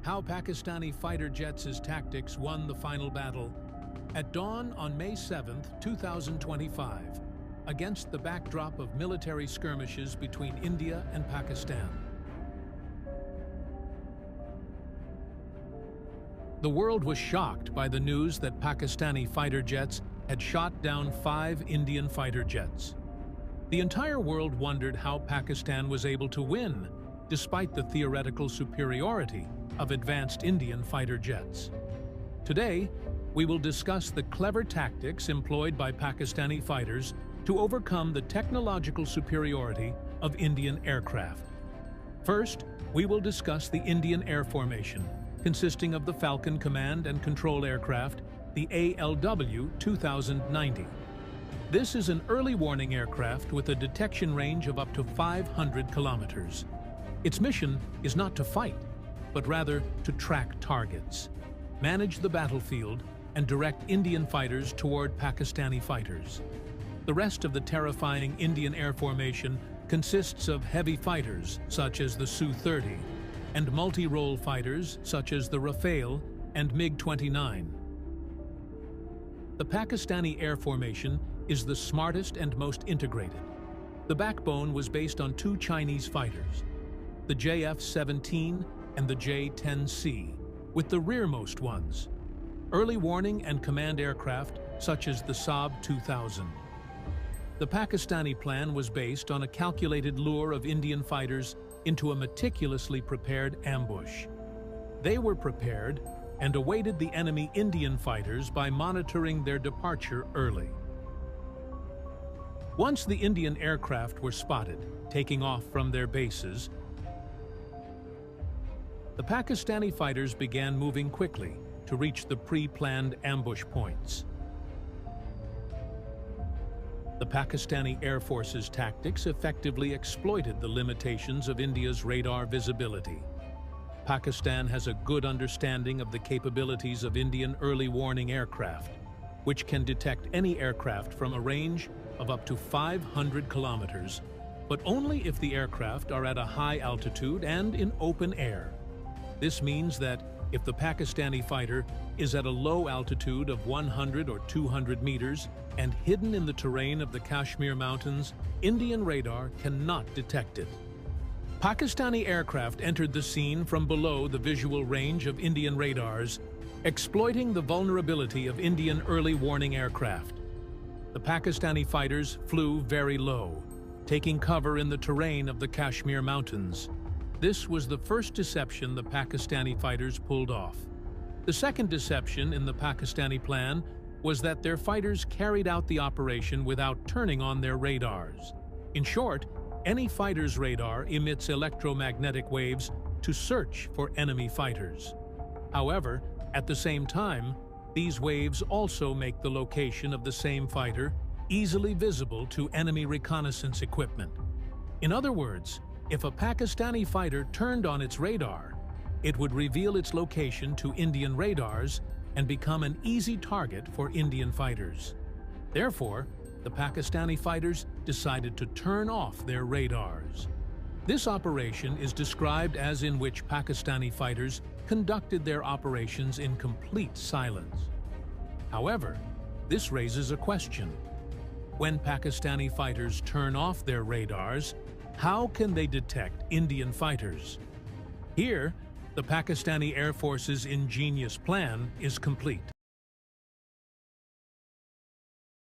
How Pakistani fighter jets' tactics won the final battle. At dawn on May 7, 2025, against the backdrop of military skirmishes between India and Pakistan. The world was shocked by the news that Pakistani fighter jets had shot down 5 Indian fighter jets. The entire world wondered how Pakistan was able to win, despite the theoretical superiority of advanced Indian fighter jets. Today, we will discuss the clever tactics employed by Pakistani fighters to overcome the technological superiority of Indian aircraft. First, we will discuss the Indian Air Formation, consisting of the Falcon Command and Control aircraft, the ALW 2090. This is an early warning aircraft with a detection range of up to 500 kilometers. Its mission is not to fight, but rather to track targets, manage the battlefield, and direct Indian fighters toward Pakistani fighters. The rest of the terrifying Indian Air Formation consists of heavy fighters, such as the Su-30, and multi-role fighters, such as the Rafale and MiG-29. The Pakistani Air Formation is the smartest and most integrated. The backbone was based on 2 Chinese fighters, the JF-17 and the J-10C, with the rearmost ones, early warning and command aircraft such as the Saab 2000. The Pakistani plan was based on a calculated lure of Indian fighters into a meticulously prepared ambush. They were prepared and awaited the enemy Indian fighters by monitoring their departure early. Once the Indian aircraft were spotted, taking off from their bases, the Pakistani fighters began moving quickly to reach the pre-planned ambush points. The Pakistani Air Force's tactics effectively exploited the limitations of India's radar visibility. Pakistan has a good understanding of the capabilities of Indian early warning aircraft, which can detect any aircraft from a range of up to 500 kilometers, but only if the aircraft are at a high altitude and in open air. This means that if the Pakistani fighter is at a low altitude of 100 or 200 meters and hidden in the terrain of the Kashmir Mountains, Indian radar cannot detect it. Pakistani aircraft entered the scene from below the visual range of Indian radars, exploiting the vulnerability of Indian early warning aircraft. The Pakistani fighters flew very low, taking cover in the terrain of the Kashmir Mountains. This was the first deception the Pakistani fighters pulled off. The second deception in the Pakistani plan was that their fighters carried out the operation without turning on their radars. In short, any fighter's radar emits electromagnetic waves to search for enemy fighters. However, at the same time, these waves also make the location of the same fighter easily visible to enemy reconnaissance equipment. In other words, if a Pakistani fighter turned on its radar, it would reveal its location to Indian radars and become an easy target for Indian fighters. Therefore, the Pakistani fighters decided to turn off their radars. This operation is described as in which Pakistani fighters conducted their operations in complete silence. However, this raises a question. When Pakistani fighters turn off their radars, how can they detect Indian fighters? Here, the Pakistani Air Force's ingenious plan is complete.